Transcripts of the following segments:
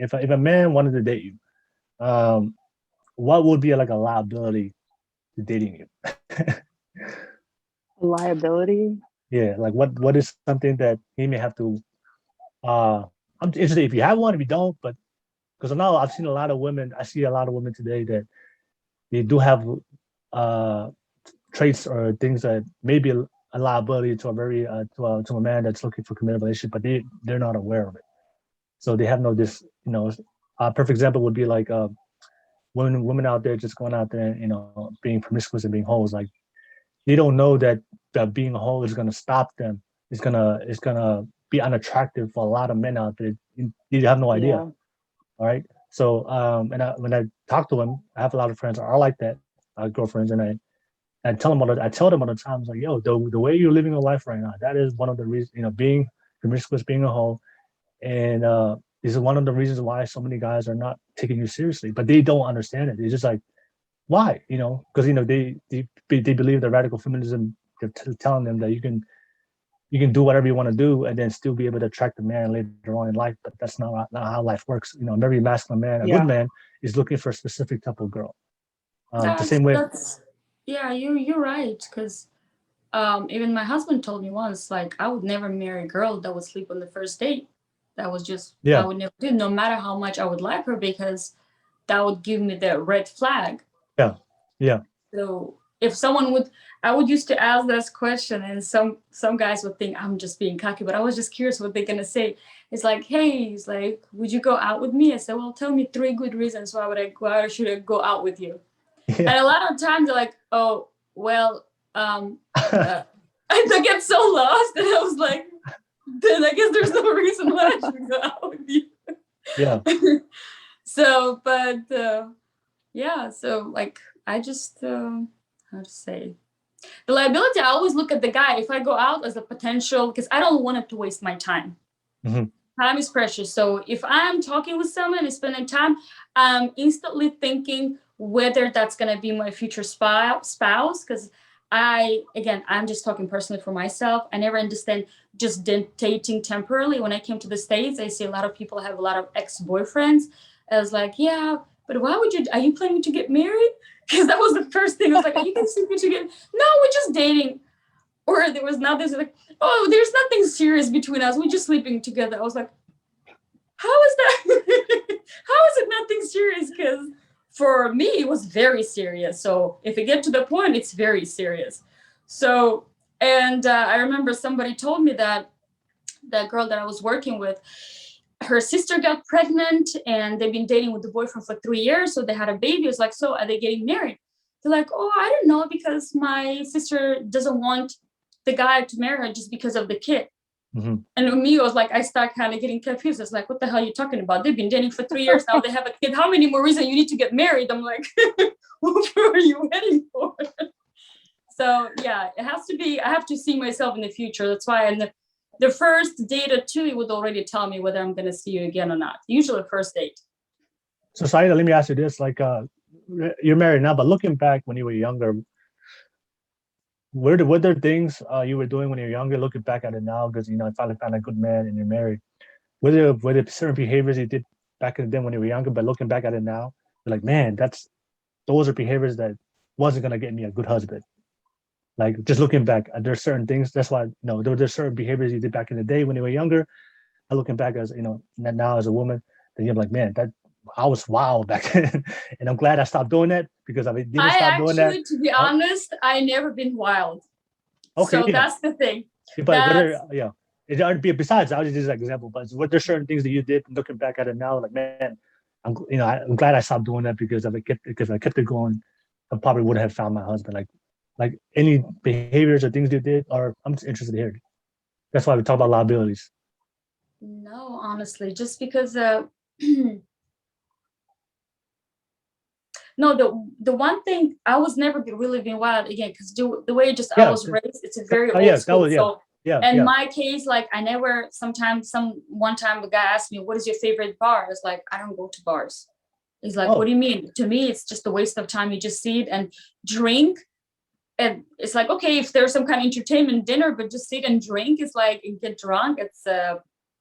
if a man wanted to date you, um, what would be like a liability to dating you? Liability. Yeah, like what is something that he may have to I'm interested if you have one, if you don't, but because now I've seen a lot of women, I see a lot of women today that they do have uh traits or things that may be a liability to a very to a man that's looking for committed relationship, but they're not aware of it. So they have no this, a perfect example would be like women out there just going out there and being promiscuous and being hoes. Like they don't know that being a hoe is gonna stop them. It's gonna be unattractive for a lot of men out there. You have no idea. Yeah. All right. So when I talk to them, I have a lot of friends are like that, girlfriends, and I tell them all the time, it's like, yo, the way you're living your life right now, that is one of the reasons, being promiscuous, being a hoe, and this is one of the reasons why so many guys are not taking you seriously, but they don't understand it. They're just like, why? Because they believe that radical feminism, they're telling them that you can do whatever you want to do and then still be able to attract a man later on in life, but that's not how life works. A very masculine man, a good Yeah. man, is looking for a specific type of girl. The That's same way. that's yeah, you're right. Because even my husband told me once, like I would never marry a girl that would sleep on the first date. That was just I Yeah, would never do, no matter how much I would like her, because that would give me the red flag. yeah, yeah. So if someone would, I would used to ask this question, and some guys would think I'm just being cocky, but I was just curious what they're gonna say. It's like, hey, it's like, would you go out with me? I said, well, tell me three good reasons why should I go out with you? Yeah. And a lot of times they're like, oh, well, uh, I get so lost, and I was like, then I guess there's no reason why I should go out with Yeah. you. So, but yeah, so like I just how to say, the liability. I always look at the guy if I go out as a potential, because I don't want him to waste my time. Hmm. Time is precious. So if I'm talking with someone and spending time, I'm instantly thinking whether that's going to be my future spouse. Because I'm just talking personally for myself. I never understand just dating temporarily. When I came to the States, I see a lot of people have a lot of ex-boyfriends. I was like, yeah, but why would you, are you planning to get married? Because that was the first thing. I was like, are you considering to get, no, we're just dating. Or there was now this like, oh, there's nothing serious between us. We're just sleeping together. I was like, how is that? How is it nothing serious? Because for me, it was very serious. So if it get to the point, it's very serious. So, and I remember somebody told me that that girl that I was working with, her sister got pregnant and they've been dating with the boyfriend for 3 years. So they had a baby. It's like, so are they getting married? They're like, oh, I don't know, because my sister doesn't want the guy to marry her just because of the kid. Hmm. And with me, it was like, I start kind of getting confused. It's like, what the hell are you talking about? They've been dating for 3 years now. They have a kid. How many more reasons you need to get married? I'm like, what are you waiting for? So yeah, it has to be, I have to see myself in the future. That's why in the first date or two, it would already tell me whether I'm going to see you again or not. Usually first date. So, Saida, let me ask you this: like, you're married now, but looking back when you were younger, were there things you were doing when you were younger? Looking back at it now, because you finally found a good man and you're married. Were there certain behaviors you did back in the day when you were younger, but looking back at it now, you're like, man, those are behaviors that wasn't gonna get me a good husband. Like just looking back, there's certain things. That's why there's certain behaviors you did back in the day when you were younger. And looking back as now as a woman, then you're like, man, that I was wild back then, and I'm glad I stopped doing that because if I didn't I stop doing that, actually, to be I, honest, I never been wild. okay, So yeah, that's the thing. but That's yeah, besides, I was just like example, but what there's certain things that you did looking back at it now, like man, I'm glad I stopped doing that because I kept it going, I probably would have found my husband. Like any behaviors or things you did, or I'm just interested to hear. That's why we talk about liabilities. no, honestly, just because no, the one thing I was never really being wild again, because the way just I Yeah, was raised, it's a very yeah, old that school. was yeah, So yeah, in yeah. my case, like I never. Sometimes one time a guy asked me, "What is your favorite bar?" It's like I don't go to bars. He's like, "What Oh, do you mean?" To me, it's just a waste of time. You just sit and drink, and it's like, okay, if there's some kind of entertainment dinner, but just sit and drink is like and get drunk. It's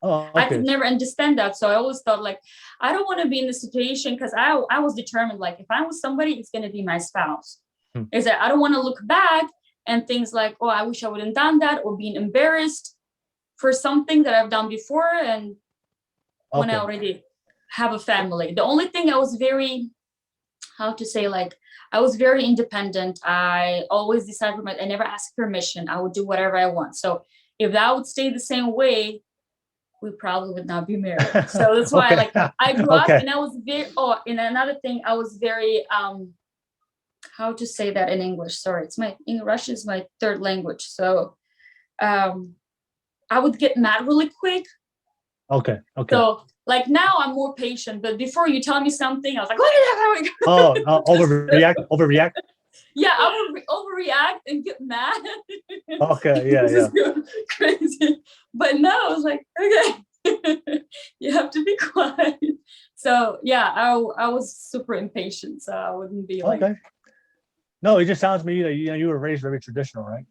Oh, I could okay. never understand that. So I always thought like, I don't want to be in this situation because I was determined, like if I'm with somebody, it's going to be my spouse. Hmm. Is that I don't want to look back and things like, oh, I wish I wouldn't done that, or being embarrassed for something that I've done before. And when I Okay. already have a family, the only thing I was very, how to say, like, I was very independent. I always decided for I never asked permission. I would do whatever I want. So if that would stay the same way, we probably would not be married. So that's why, Okay. like, I grew up Okay. and I was very, oh, and another thing, I was very, how to say that in English? Sorry, it's my, in Russian is my third language. So um, I would get mad really quick. Okay. Okay. So like now I'm more patient, but before you tell me something, I was like, look at that. Oh, overreact. Overreact. Yeah, I would overreact and get mad. Okay. Yeah. Yeah. Just go crazy. But no, I was like, okay, you have to be quiet. So yeah, I was super impatient. So I wouldn't be like, Okay. No, it just sounds to me that you were raised very traditional, right?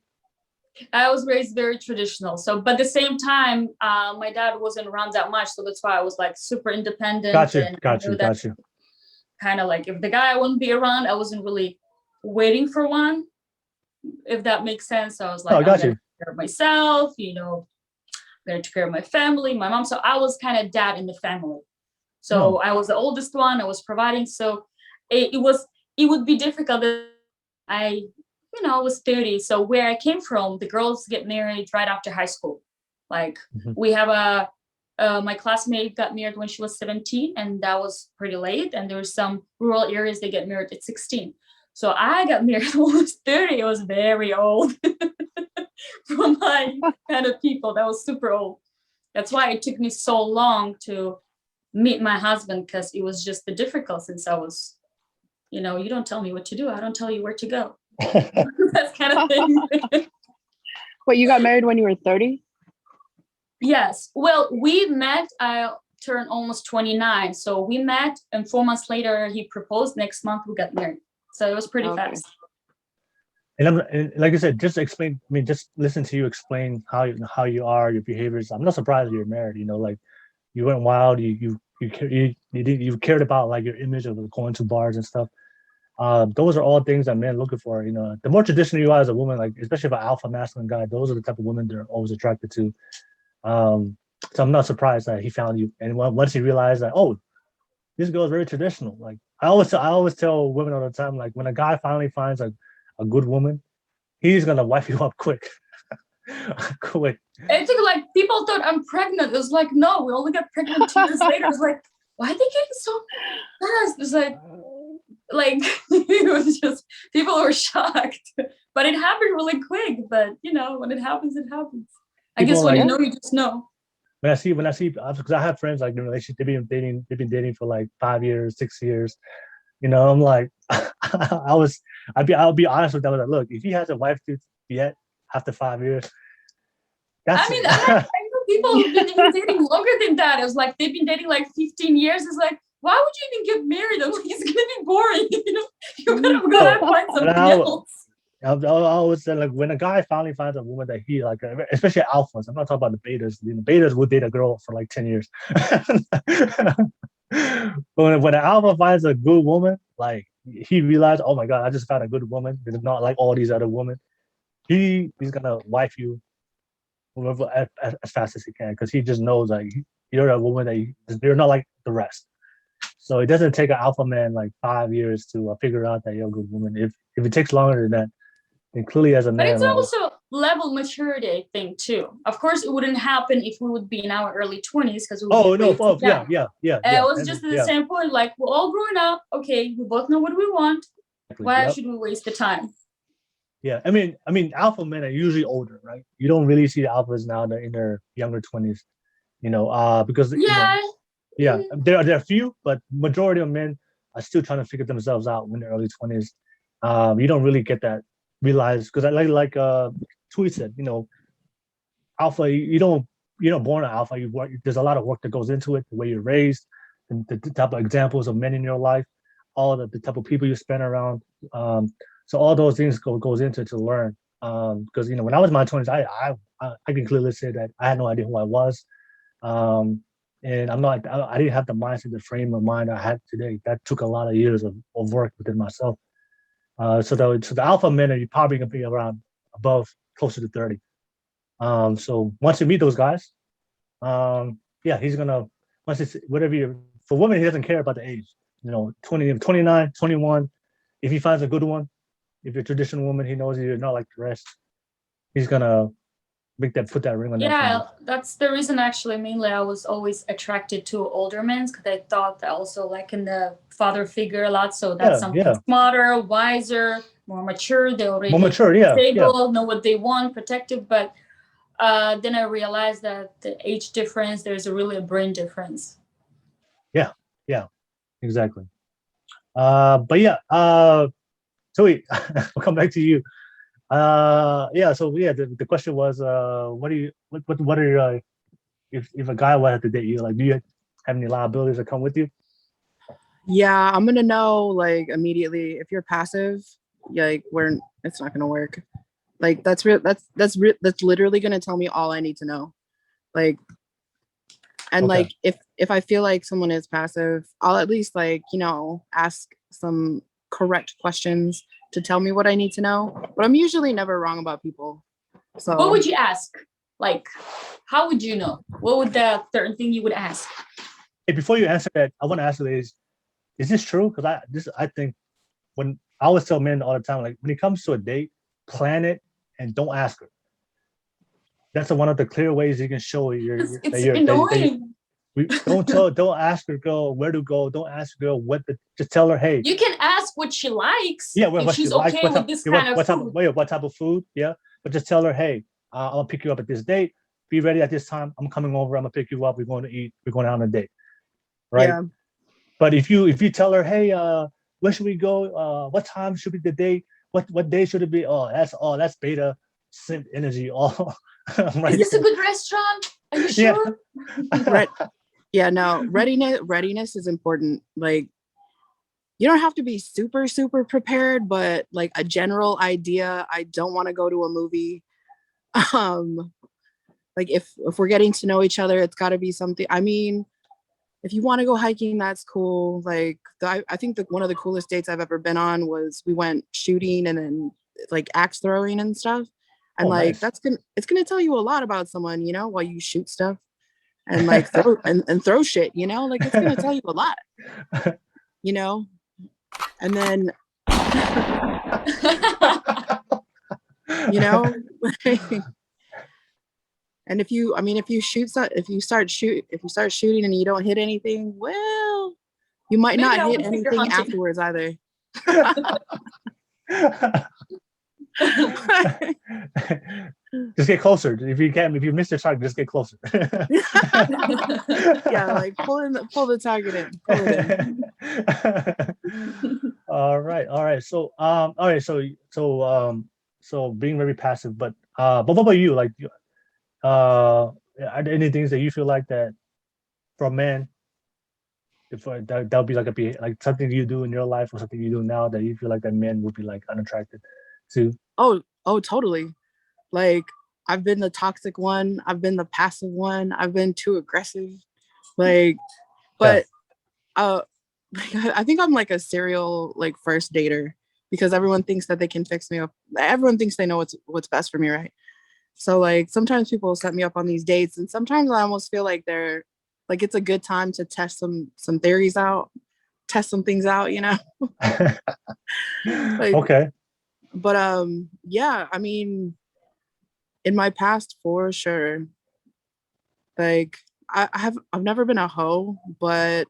I was raised very traditional. So, but at the same time, my dad wasn't around that much. So that's why I was like super independent. Got you. And I Got knew you. that Got you. kind of like if the guy wouldn't be around, I wasn't really waiting for one, if that makes sense. So I was No, like, I I'm got going to you. take care of myself, I'm going to take care of my family, my mom. So I was kind of dad in the family. So No. I was the oldest one. I was providing. So it would be difficult. I, I was 30. So where I came from, the girls get married right after high school. Like Mhm. we have my classmate got married when she was 17, and that was pretty late. And there were some rural areas they get married at 16. So I got married almost 30. It was very old for my kind of people. That was super old. That's why it took me so long to meet my husband, because it was just the difficult, since I was, you don't tell me what to do, I don't tell you where to go. That kind of thing. Wait, you got married when you were 30? Yes. Well, we met, I turned almost 29. So we met, and 4 months later, he proposed. Next month, we got married. So it was pretty Okay. fast. And like I said, just explain. I mean, just listen to you explain how you are, your behaviors. I'm not surprised you're married. Like you went wild. You cared about like your image of going to bars and stuff. Those are all things that men looking for. The more traditional you are as a woman, like especially if an alpha masculine guy, those are the type of women they're always attracted to. So I'm not surprised that he found you. And once he realized that, oh, this girl is very traditional. Like I always tell women all the time, like when a guy finally finds a good woman, he's gonna wipe you up quick. Quick. I think like people thought I'm pregnant. It was like, no, we only got pregnant 2 years later. It was like, why are they getting so fast? It was like it was just, people were shocked. But it happened really quick. But when it happens, it happens. I People guess when like you know, you just know. when I see because I have friends like in a relationship, they've been dating for like 5 years, 6 years. I'm like I'll be honest with them. Like, look, if he hasn't wifed you yet after 5 years, that's I mean, it. I know people who've been dating longer than that. It was like they've been dating like 15 years. It's like, why would you even get married? I'm like, it's gonna be boring. You better go and find But something else. I always say like when a guy finally finds a woman that he like, especially alphas. I'm not talking about the betas. The betas will date a girl for like 10 years. But when an alpha finds a good woman, like he realized, oh my god, I just found a good woman. It's not like all these other women. He's gonna wife you as fast as he can because he just knows like you're a woman that you're not like the rest. So it doesn't take an alpha man like 5 years to figure out that you're a good woman. If it takes longer than that, then clearly as a But man, it's like also level maturity thing too. Of course, it wouldn't happen if we would be in our early 20s, because we would oh be no, way too yeah, young. yeah, It was just at the same point, like we're all growing up. Okay, we both know what we want. exactly, Why yep. should we waste the time? Yeah, I mean, alpha men are usually older, right? You don't really see the alphas now; they're in their younger 20s. Because Yeah. yeah, there are few, but majority of men are still trying to figure themselves out in their early 20s. You don't really get that realized because I like Tweet said, alpha. You're not born an alpha. You work. There's a lot of work that goes into it. The way you're raised, the type of examples of men in your life, all the type of people you spend around. So all those things goes into to learn. Because when I was in my 20s, I can clearly say that I had no idea who I was. And I didn't have the mindset, the frame of mind I had today. That took a lot of years of work within myself. So the alpha men are probably gonna be around above, closer to 30. So once you meet those guys, yeah, he's gonna once it's whatever you for women, he doesn't care about the age. 20, 29, 21. If he finds a good one, if you're a traditional woman, he knows you're not like the rest. He's gonna put that ring on that Yeah, finger. that's the reason actually mainly I was always attracted to older men because I thought that also like in the father figure a lot. So that's Yeah, something yeah. smarter, wiser, more mature. They More already mature, yeah, yeah. stable, know what they want, protective. But then I realized that the age difference, there's really a brain difference. Yeah, yeah, exactly. But yeah, so wait, I'll come back to you. Yeah, so yeah, the question was, what are your, if a guy wanted to date you, like, do you have any liabilities that come with you? Yeah, I'm gonna know like immediately if you're passive, like it's not gonna work. Like that's literally gonna tell me all I need to know. Like, and Okay. like if I feel like someone is passive, I'll at least like, ask some correct questions to tell me what I need to know. But I'm usually never wrong about people. So What would you ask? Like, how would you know? What would the certain thing you would ask? Hey, before you answer that, I want to ask you is this true? Because I think when I always tell men all the time, like when it comes to a date, plan it and don't ask her. That's one of the clear ways you can show It's annoying. Don't ask your girl where to go. Don't ask your girl just tell her, hey. You can ask what she likes. Yeah, if what she she's likes, okay with this kind of food. what type of food? Yeah, but just tell her, hey, I'll pick you up at this date. Be ready at this time. I'm coming over. I'm gonna pick you up. We're going to eat. We're going on a date, right? yeah. But if you tell her, hey, where should we go? What time should be the date? What day should it be? That's beta simp energy. All right. Is this a good restaurant? Are you sure? Right. Yeah, no, readiness is important. Like, you don't have to be super, super prepared, but like a general idea. I don't want to go to a movie. Like if we're getting to know each other, it's got to be something. I mean, if you want to go hiking, that's cool. Like I think that one of the coolest dates I've ever been on was we went shooting and then like axe throwing and stuff. And like nice. it's gonna tell you a lot about someone, while you shoot stuff and like throw and throw shit, like it's gonna tell you a lot, and then and if you start shooting and you don't hit anything, well, you might Maybe not hit anything afterwards either. Just get closer. If you miss your target, just get closer. Yeah, like pull the target in. Pull it in. All right. So being very passive, but what about you? Like, are there any things that you feel like that for a man, if that would be like something you do in your life or something you do now that you feel like that men would be like unattracted to? Oh, totally. Like I've been the toxic one. I've been the passive one. I've been too aggressive. Like, but I think I'm like a serial like first dater because everyone thinks that they can fix me up. Everyone thinks they know what's best for me, right? So like sometimes people set me up on these dates, and sometimes I almost feel like they're like it's a good time to test some theories out, test some things out, Like, okay. But yeah, I mean, in my past, for sure. Like I've never been a hoe, but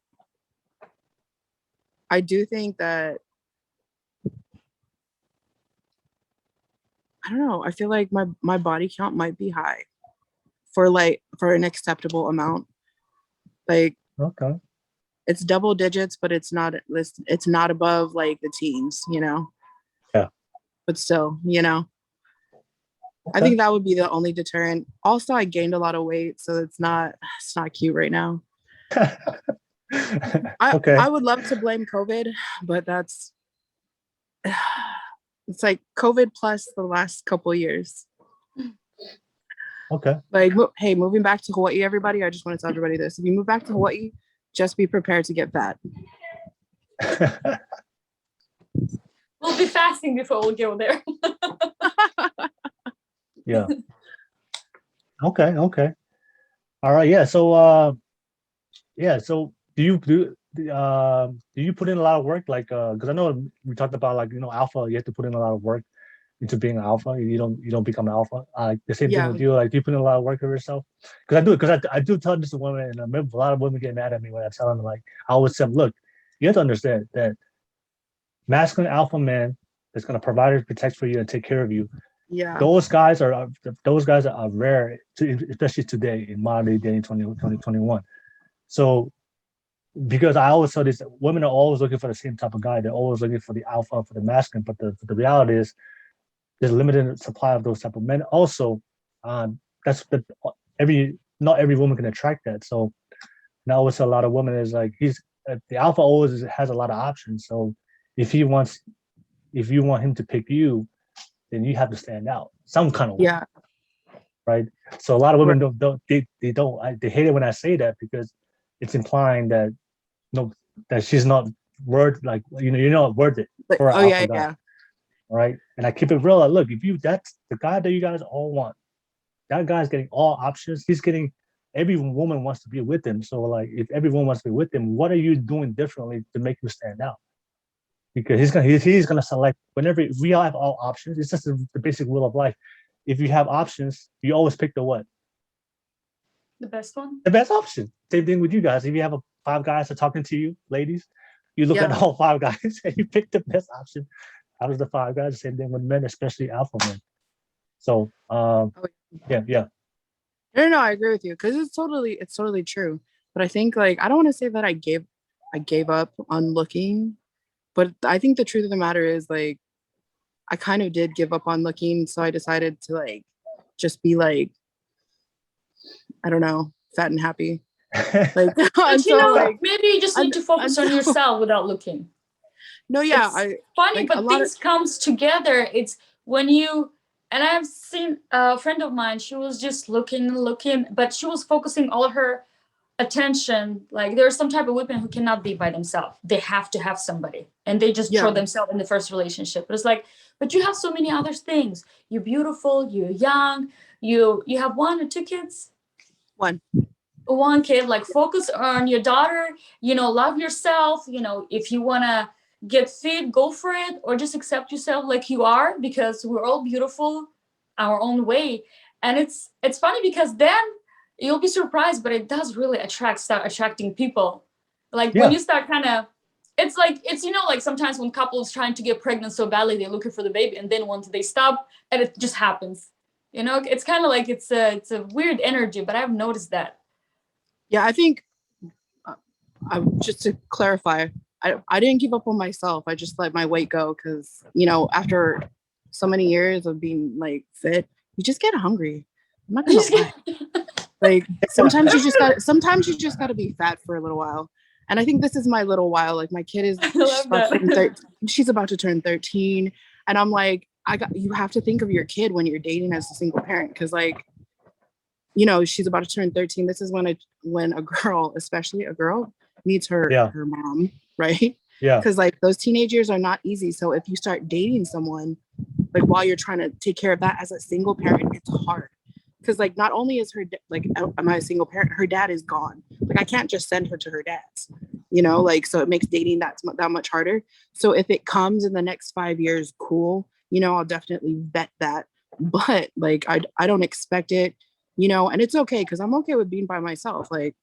I do think that I don't know. I feel like my body count might be high for an acceptable amount. Like Okay. it's double digits, but it's not above like the teens, Yeah. But still, Okay. I think that would be the only deterrent. Also, I gained a lot of weight, so it's not cute right now. Okay. I would love to blame COVID, but that's it's like COVID plus the last couple years. Okay. Like, hey, moving back to Hawaii, everybody, I just want to tell everybody this. If you move back to Hawaii, just be prepared to get fat. We'll be fasting before we go there. Yeah. Okay. Okay. All right. Yeah. So yeah. So do you put in a lot of work? Like because I know we talked about like alpha. You have to put in a lot of work into being an alpha. You don't become an alpha. The same thing Yeah. with you. Like do you put in a lot of work of yourself? Because I do. Because I do tell this to women, and I remember a lot of women get mad at me when I tell them like I always tell them, look, you have to understand that masculine alpha man that's going to provide and protect for you and take care of you. Yeah. Those guys are rare, especially today in modern day 2021. So because I always tell this, women are always looking for the same type of guy. They're always looking for the alpha, for the masculine. But the reality is there's a limited supply of those type of men. Also, that's the not every woman can attract that. So now always a lot of women is like the alpha always has a lot of options. So if you want him to pick you, then you have to stand out some kind of way. Yeah. Right. So a lot of women they hate it when I say that because it's implying that that she's not worth you're not worth it for an alpha guy. Yeah. Right. And I keep it real. Like, look, that's the guy that you guys all want. That guy's getting all options. He's getting every woman wants to be with him. So like if everyone wants to be with him, what are you doing differently to make you stand out? Because he's gonna select whenever we all have all options. It's just the basic rule of life. If you have options, you always pick the what? The best one? The best option. Same thing with you guys. If you have 5 guys that are talking to you, ladies, you look at all 5 guys and you pick the best option out of the 5 guys. Same thing with men, especially alpha men. So yeah. No, I agree with you because it's totally true. But I think like I don't want to say that I gave up on looking, but I think the truth of the matter is like I kind of did give up on looking, so I decided to like just be like, I don't know, fat and happy. Like but maybe you just need to focus on yourself without looking. No, yeah, it's funny, but things comes together. It's when you and I've seen a friend of mine. She was just looking, but she was focusing all her attention. Like there are some type of women who cannot be by themselves. They have to have somebody, and they just throw themselves in the first relationship. But it's like, but you have so many other things. You're beautiful. You're young. You have 1 or 2 kids. One kid. Like focus on your daughter. Love yourself. If you wanna get fit, go for it, or just accept yourself like you are, because we're all beautiful our own way. And it's funny because then you'll be surprised, but it does really start attracting people. Like when you start kind of, it's like sometimes when couples trying to get pregnant so badly, they're looking for the baby, and then once they stop, and it just happens. It's kind of like it's a weird energy, but I've noticed that. Yeah, I think just to clarify, I didn't give up on myself. I just let my weight go because, after so many years of being like fit, you just get hungry. I'm not gonna lie. Like sometimes you just gotta be fat for a little while. And I think this is my little while. Like my kid she's about to turn 13. And I'm like, you have to think of your kid when you're dating as a single parent. Cause like, she's about to turn 13. This is when a girl, especially a girl, needs her mom, right? Yeah. Because like those teenage years are not easy. So if you start dating someone, like while you're trying to take care of that as a single parent, it's hard. Because like not only is am I a single parent, her dad is gone. Like I can't just send her to her dad's, like so it makes dating that much harder. So if it comes in the next 5 years, cool, I'll definitely vet that. But like I don't expect it, and it's okay because I'm okay with being by myself. Like,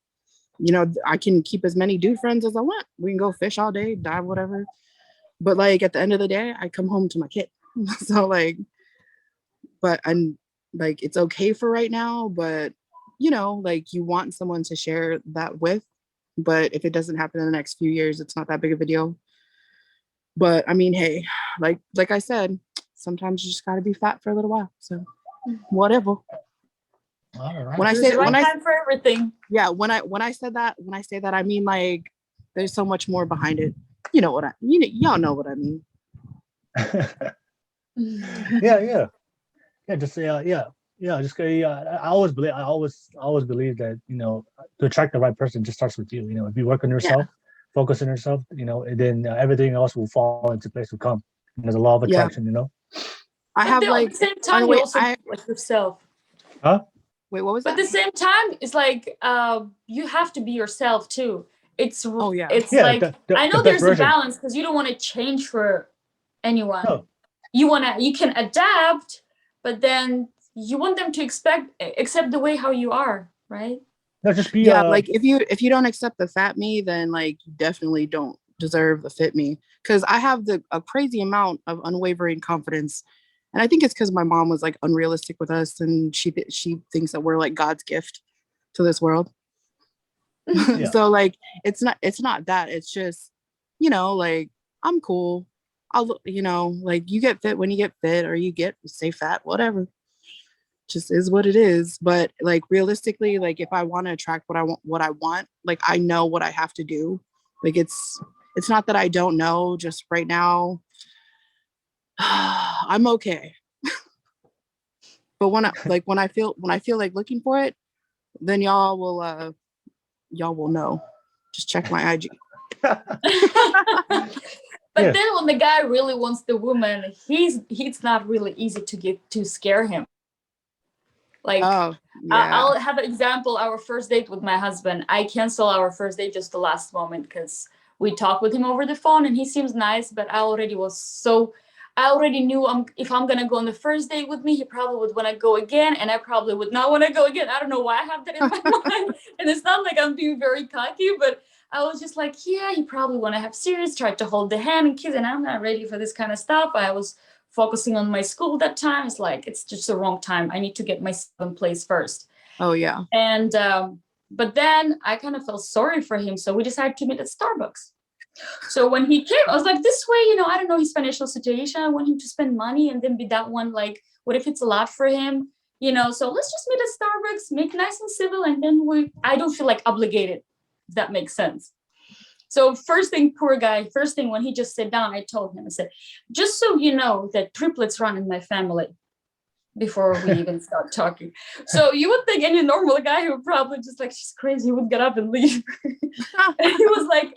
I can keep as many dude friends as I want. We can go fish all day, dive, whatever. But like at the end of the day, I come home to my kid. So like, but I'm like, it's okay for right now, but like you want someone to share that with. But if it doesn't happen in the next few years, it's not that big of a deal. But I mean, hey, like I said, sometimes you just gotta be fat for a little while. So whatever. All right. When I say time for everything. Yeah, when I say that, I mean like there's so much more behind it. Y'all know what I mean. Yeah. Just yeah. Yeah, just I always believe that to attract the right person just starts with you. If you work on yourself, focus on yourself, and then everything else will fall into place. Will come. And there's a law of Yeah. attraction. I But have then at like the same time, you wait, also like yourself. Huh? wait, what was But at that? the same time, it's like you have to be yourself too. Oh yeah. It's Yeah, like I the know best there's a version. balance because you don't want to change for anyone. No, You can adapt, but then you want them to accept the way how you are, right? no, just be Yeah, like if you don't accept the fat me, then like you definitely don't deserve the fit me. Because I have a crazy amount of unwavering confidence, and I think it's because my mom was like unrealistic with us, and she thinks that we're like God's gift to this world. Yeah. So like it's not that. It's just like I'm cool. I'll like you get fit when you get fit, or you get stay fat, whatever. Just is what it is. But like realistically, like if I want to attract what I want, like I know what I have to do. Like it's not that I don't know, just right now I'm okay. But when I feel like looking for it, then y'all will know. Just check my IG. But Yeah. then when the guy really wants the woman, he's not really easy to scare him. Like Oh yeah. I'll have an example. Our first date with my husband, I cancel our first date just the last moment because we talked with him over the phone and he seems nice, but I already knew if I'm gonna go on the first date with me, he probably would want to go again, and I probably would not want to go again. I don't know why I have that in my mind, and it's not like I'm being very cocky, but I was just like, yeah, you probably want to have serious, tried to hold the hand and kiss, and I'm not ready for this kind of stuff. I was focusing on my school that time. It's like, it's just the wrong time. I need to get myself in place first. Oh yeah. And but then I kind of felt sorry for him, so we decided to meet at Starbucks. So when he came, I was like, this way, I don't know his financial situation. I want him to spend money and then be that one, like, what if it's a lot for him? So let's just meet at Starbucks, make nice and civil, and then I don't feel like obligated, if that makes sense. So first thing when he just sat down, I told him, I said, just so you know that triplets run in my family, before we even start talking. So you would think any normal guy would probably just like, she's crazy, would get up and leave. And he was like,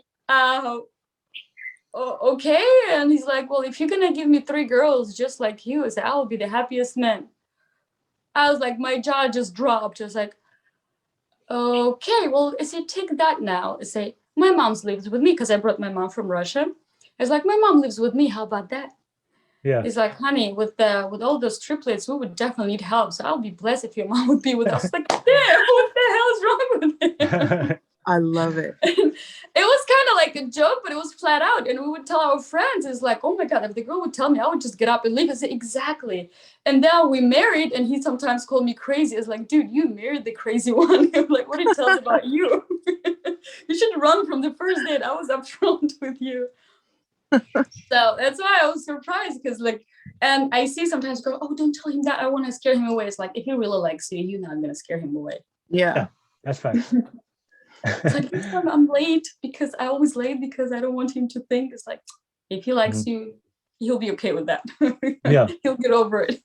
okay. And he's like, well, if you're gonna give me 3 girls just like you, I said, I'll be the happiest man. I was like, my jaw just dropped. I was like, okay, well, I say, take that now. I say, my mom's lives with me because I brought my mom from Russia. I was like, my mom lives with me. How about that? Yeah. He's like, honey, with all those triplets, we would definitely need help. So I'll be blessed if your mom would be with us. Like, what the hell is wrong with him? I love it. It was kind of like a joke, but it was flat out. And we would tell our friends, it's like, oh my God, if the girl would tell me, I would just get up and leave. I said, exactly. And now we married, and he sometimes called me crazy. It's like, dude, you married the crazy one. I'm like, what it tells about you? You should run from the first date. I was upfront with you. So that's why I was surprised, because and I see sometimes go, oh, don't tell him that. I want to scare him away. It's like, if he really likes you, you're not going to scare him away. Yeah. That's facts. It's like, I'm late because I always late because I don't want him to think. It's like, if he likes you, he'll be okay with that. Yeah. He'll get over it.